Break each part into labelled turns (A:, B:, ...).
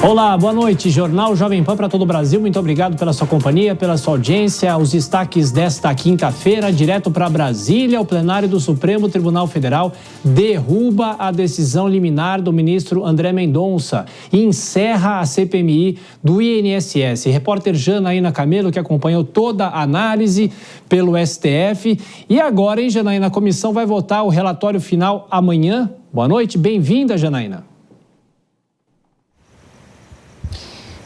A: Olá, boa noite. Jornal Jovem Pan para todo o Brasil. Muito obrigado pela sua companhia, pela sua audiência. Os destaques desta quinta-feira, direto para Brasília, o plenário do Supremo Tribunal Federal derruba a decisão liminar do ministro André Mendonça e encerra a CPMI do INSS. Repórter Janaína Camelo, que acompanhou toda a análise pelo STF. E agora, hein, Janaína, a comissão vai votar o relatório final amanhã. Boa noite, bem-vinda, Janaína.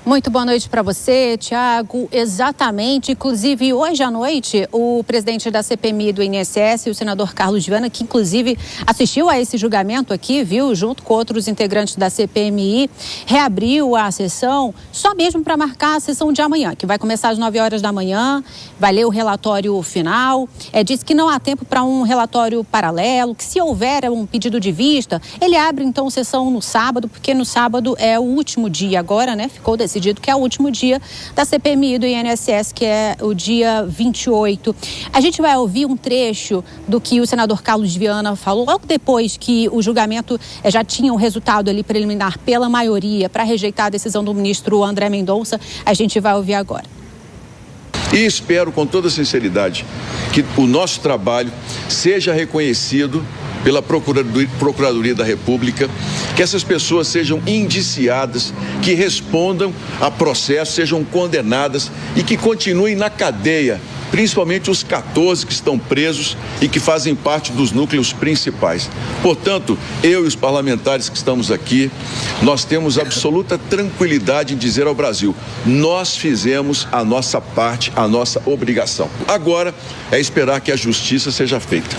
B: Muito boa noite para você, Tiago. Exatamente, inclusive hoje à noite, o presidente da CPMI do INSS, o senador Carlos Viana, que inclusive assistiu a esse julgamento aqui, viu, junto com outros integrantes da CPMI, reabriu a sessão só mesmo para marcar a sessão de amanhã, que vai começar às 9 horas da manhã, vai ler o relatório final. Disse que não há tempo para um relatório paralelo, que se houver um pedido de vista, ele abre então sessão no sábado, porque no sábado é o último dia agora, né? Ficou decidido que é o último dia da CPMI do INSS, que é o dia 28. A gente vai ouvir um trecho do que o senador Carlos Viana falou, logo depois que o julgamento já tinha um resultado ali preliminar pela maioria para rejeitar a decisão do ministro André Mendonça. A gente vai ouvir agora.
C: E espero com toda sinceridade que o nosso trabalho seja reconhecido pela Procuradoria da República, que essas pessoas sejam indiciadas, que respondam a processo, sejam condenadas e que continuem na cadeia, principalmente os 14 que estão presos e que fazem parte dos núcleos principais. Portanto, eu e os parlamentares que estamos aqui, nós temos absoluta tranquilidade em dizer ao Brasil, nós fizemos a nossa parte, a nossa obrigação. Agora é esperar que a justiça seja feita.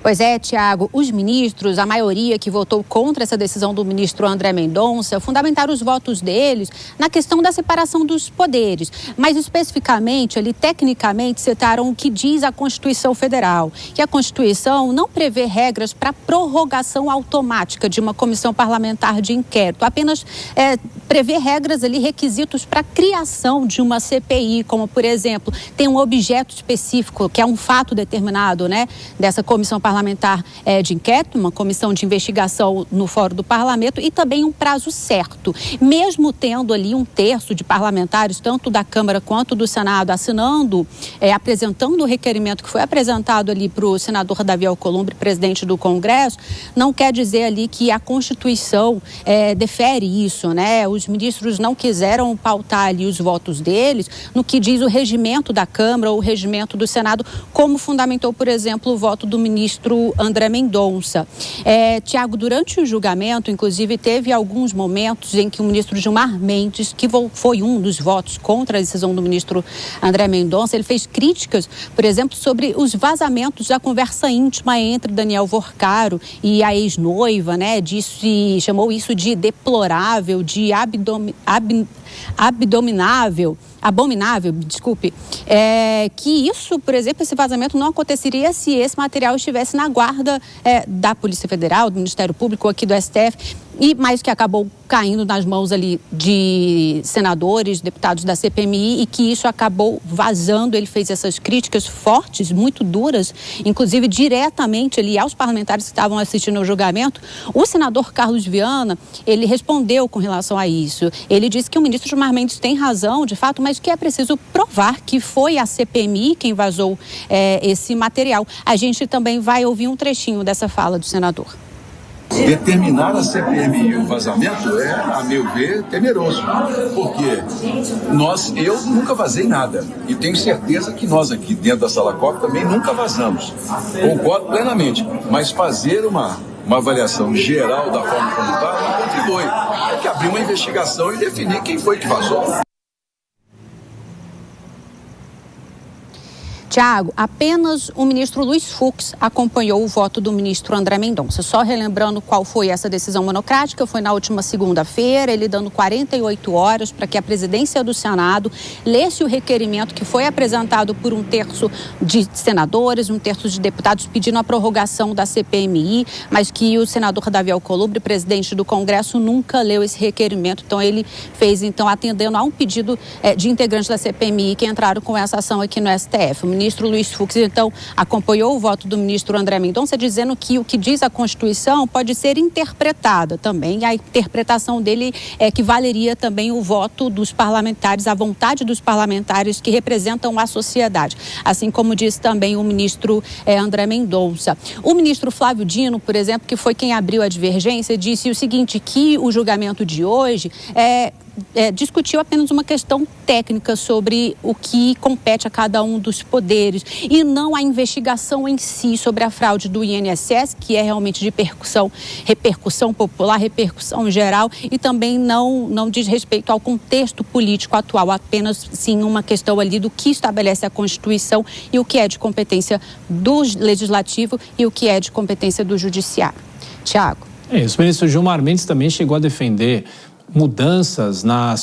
B: Pois é, Tiago, os ministros, a maioria que votou contra essa decisão do ministro André Mendonça, fundamentaram os votos deles na questão da separação dos poderes, mas especificamente, ali, tecnicamente, citaram o que diz a Constituição Federal, que a Constituição não prevê regras para prorrogação automática de uma comissão parlamentar de inquérito, apenas prevê regras ali, requisitos para a criação de uma CPI, como, por exemplo, tem um objeto específico, que é um fato determinado, né, dessa comissão parlamentar de inquérito, uma comissão de investigação no Fórum do Parlamento e também um prazo certo. Mesmo tendo ali um terço de parlamentares, tanto da Câmara quanto do Senado, assinando, apresentando o requerimento que foi apresentado ali para o senador Davi Alcolumbre, presidente do Congresso, não quer dizer ali que a Constituição defere isso, né? Os ministros não quiseram pautar ali os votos deles no que diz o regimento da Câmara ou o regimento do Senado, como fundamentou, por exemplo, o voto do ministro André Mendonça. Tiago, durante o julgamento, inclusive, teve alguns momentos em que o ministro Gilmar Mendes, que foi um dos votos contra a decisão do ministro André Mendonça, ele fez críticas, por exemplo, sobre os vazamentos da conversa íntima entre Daniel Vorcaro e a ex-noiva, né? Chamou isso de deplorável, de abominável, desculpe, que isso, por exemplo, esse vazamento não aconteceria se esse material estivesse na guarda da Polícia Federal, do Ministério Público, aqui do STF, mas que acabou caindo nas mãos ali de senadores, deputados da CPMI e que isso acabou vazando. Ele fez essas críticas fortes, muito duras, inclusive diretamente ali aos parlamentares que estavam assistindo ao julgamento. O senador Carlos Viana, ele respondeu com relação a isso. Ele disse que o ministro Gilmar Mendes tem razão, de fato, mas que é preciso provar que foi a CPMI quem vazou esse material. A gente também vai ouvir um trechinho dessa fala do senador.
D: Determinar a CPMI e o vazamento é, a meu ver, temeroso, porque eu nunca vazei nada e tenho certeza que nós aqui dentro da Sala COP também nunca vazamos. Concordo plenamente, mas fazer uma avaliação geral da forma como está não contribui. Tem que abrir uma investigação e definir quem foi que vazou.
B: Tiago, apenas o ministro Luiz Fux acompanhou o voto do ministro André Mendonça. Só relembrando qual foi essa decisão monocrática, foi na última segunda-feira, ele dando 48 horas para que a presidência do Senado lesse o requerimento que foi apresentado por um terço de senadores, um terço de deputados pedindo a prorrogação da CPMI, mas que o senador Davi Alcolumbre, presidente do Congresso, nunca leu esse requerimento. Então ele fez, atendendo a um pedido de integrantes da CPMI que entraram com essa ação aqui no STF. O ministro Luiz Fux, então, acompanhou o voto do ministro André Mendonça, dizendo que o que diz a Constituição pode ser interpretada também. A interpretação dele é que valeria também o voto dos parlamentares, a vontade dos parlamentares que representam a sociedade, assim como disse também o ministro André Mendonça. O ministro Flávio Dino, por exemplo, que foi quem abriu a divergência, disse o seguinte, que o julgamento de hoje discutiu apenas uma questão técnica sobre o que compete a cada um dos poderes e não a investigação em si sobre a fraude do INSS, que é realmente de repercussão popular, repercussão geral, e também não diz respeito ao contexto político atual, apenas sim uma questão ali do que estabelece a Constituição e o que é de competência do Legislativo e o que é de competência do Judiciário. Tiago.
A: Isso, o ministro Gilmar Mendes também chegou a defender mudanças na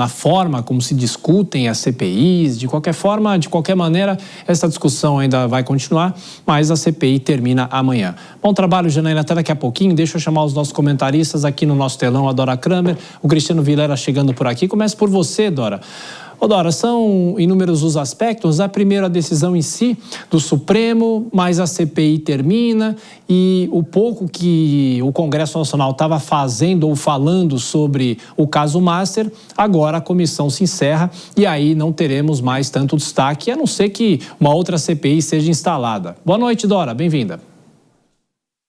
A: forma como se discutem as CPIs. De qualquer forma, de qualquer maneira, essa discussão ainda vai continuar, mas a CPI termina amanhã. Bom trabalho, Janaína, até daqui a pouquinho. Deixa eu chamar os nossos comentaristas aqui no nosso telão, a Dora Kramer, o Cristiano Vilela chegando por aqui. Começa por você, Dora. Dora, são inúmeros os aspectos. A primeira decisão em si do Supremo, mas a CPI termina e o pouco que o Congresso Nacional estava fazendo ou falando sobre o caso Master, agora a comissão se encerra e aí não teremos mais tanto destaque, a não ser que uma outra CPI seja instalada. Boa noite, Dora, bem-vinda.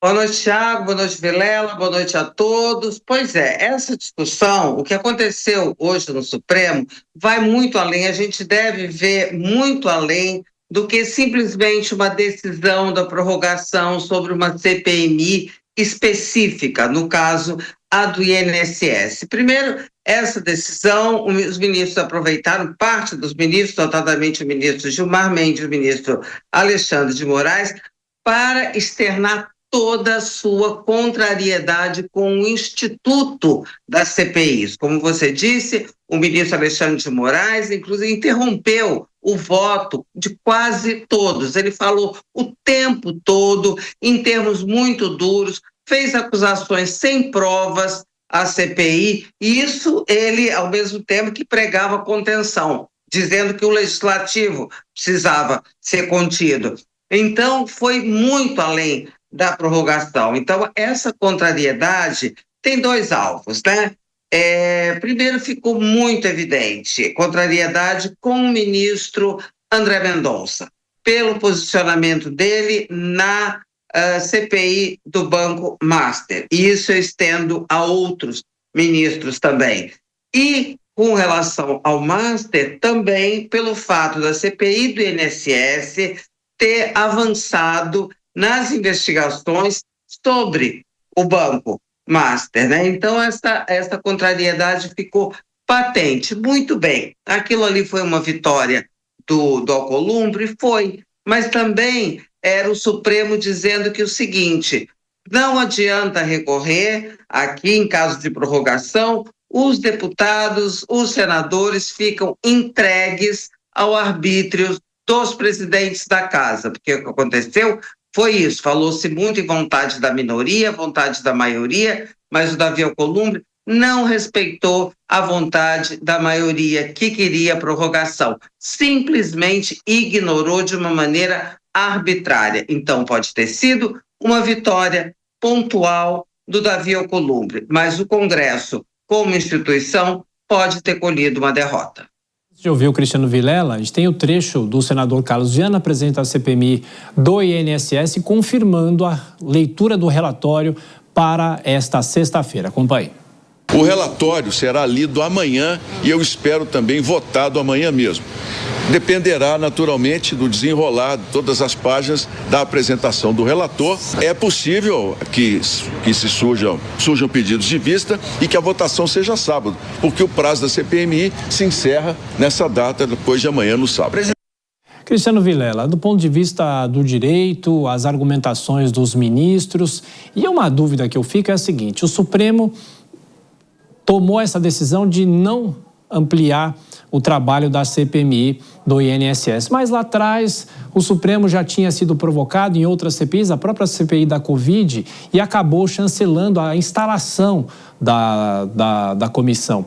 E: Boa noite, Thiago, boa noite, Vilela, boa noite a todos. Pois é, essa discussão, o que aconteceu hoje no Supremo, vai muito além, a gente deve ver muito além do que simplesmente uma decisão da prorrogação sobre uma CPMI específica, no caso, a do INSS. Primeiro, essa decisão, os ministros aproveitaram, parte dos ministros, notadamente o ministro Gilmar Mendes, o ministro Alexandre de Moraes, para externar toda a sua contrariedade com o Instituto das CPIs. Como você disse, o ministro Alexandre de Moraes, inclusive, interrompeu o voto de quase todos. Ele falou o tempo todo, em termos muito duros, fez acusações sem provas à CPI, e isso ele, ao mesmo tempo que pregava contenção, dizendo que o Legislativo precisava ser contido. Então, foi muito além da prorrogação. Então, essa contrariedade tem dois alvos, né? Primeiro, ficou muito evidente contrariedade com o ministro André Mendonça, pelo posicionamento dele na CPI do Banco Master. E isso eu estendo a outros ministros também. E, com relação ao Master, também pelo fato da CPI do INSS ter avançado nas investigações sobre o Banco Master, né? Então, essa contrariedade ficou patente. Muito bem, aquilo ali foi uma vitória do Alcolumbre? Foi, mas também era o Supremo dizendo que o seguinte, não adianta recorrer, aqui em caso de prorrogação, os deputados, os senadores ficam entregues ao arbítrio dos presidentes da casa, porque o que aconteceu foi isso, falou-se muito em vontade da minoria, vontade da maioria, mas o Davi Alcolumbre não respeitou a vontade da maioria que queria a prorrogação, simplesmente ignorou de uma maneira arbitrária. Então pode ter sido uma vitória pontual do Davi Alcolumbre, mas o Congresso, como instituição, pode ter colhido uma derrota.
A: Antes de ouvir o Cristiano Vilela, a gente tem o trecho do senador Carlos Viana, presidente da CPMI do INSS, confirmando a leitura do relatório para esta sexta-feira. Acompanhe.
C: O relatório será lido amanhã e eu espero também votado amanhã mesmo. Dependerá naturalmente do desenrolar de todas as páginas da apresentação do relator. É possível que surjam pedidos de vista e que a votação seja sábado, porque o prazo da CPMI se encerra nessa data, depois de amanhã, no sábado.
A: Cristiano Vilela, do ponto de vista do direito, as argumentações dos ministros, e uma dúvida que eu fico é a seguinte: o Supremo tomou essa decisão de não ampliar o trabalho da CPMI do INSS. Mas lá atrás, o Supremo já tinha sido provocado em outras CPIs, a própria CPI da Covid, e acabou chancelando a instalação da comissão.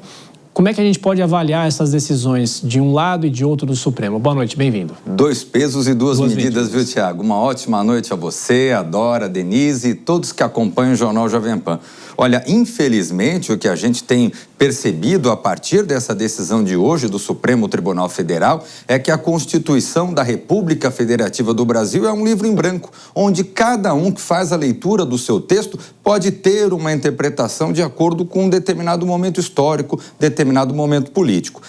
A: Como é que a gente pode avaliar essas decisões de um lado e de outro do Supremo? Boa noite, bem-vindo.
F: 2 pesos e 2 medidas, viu, Tiago? Uma ótima noite a você, a Dora, a Denise e todos que acompanham o Jornal Jovem Pan. Olha, infelizmente, o que a gente tem percebido a partir dessa decisão de hoje do Supremo Tribunal Federal é que a Constituição da República Federativa do Brasil é um livro em branco, onde cada um que faz a leitura do seu texto pode ter uma interpretação de acordo com um determinado momento histórico, determinado momento político.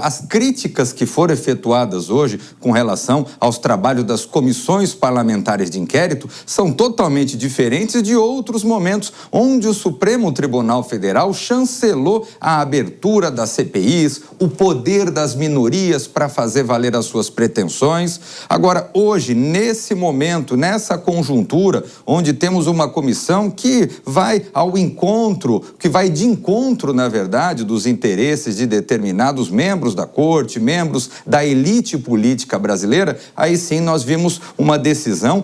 F: As críticas que foram efetuadas hoje com relação aos trabalhos das comissões parlamentares de inquérito são totalmente diferentes de outros momentos onde o Supremo Tribunal Federal chancelou a abertura das CPIs, o poder das minorias para fazer valer as suas pretensões. Agora, hoje, nesse momento, nessa conjuntura, onde temos uma comissão que vai ao encontro, que vai de encontro, na verdade, dos interesses de determinados membros da corte, membros da elite política brasileira, aí sim nós vimos uma decisão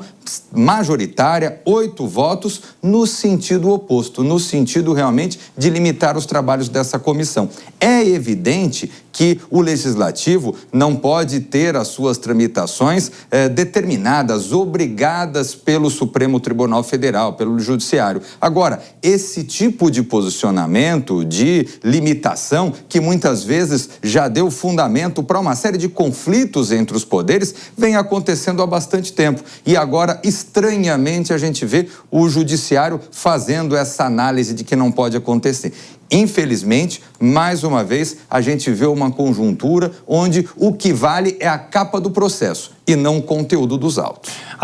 F: majoritária, 8 votos, no sentido oposto, no sentido realmente de limitar os trabalhos dessa comissão. É evidente que o Legislativo não pode ter as suas tramitações determinadas, obrigadas pelo Supremo Tribunal Federal, pelo Judiciário. Agora, esse tipo de posicionamento, de limitação, que muitas vezes já deu fundamento para uma série de conflitos entre os poderes, vem acontecendo há bastante tempo. E agora, estranhamente, a gente vê o Judiciário fazendo essa análise de que não pode acontecer. Infelizmente, mais uma vez, a gente vê uma conjuntura onde o que vale é a capa do processo e não o conteúdo dos autos.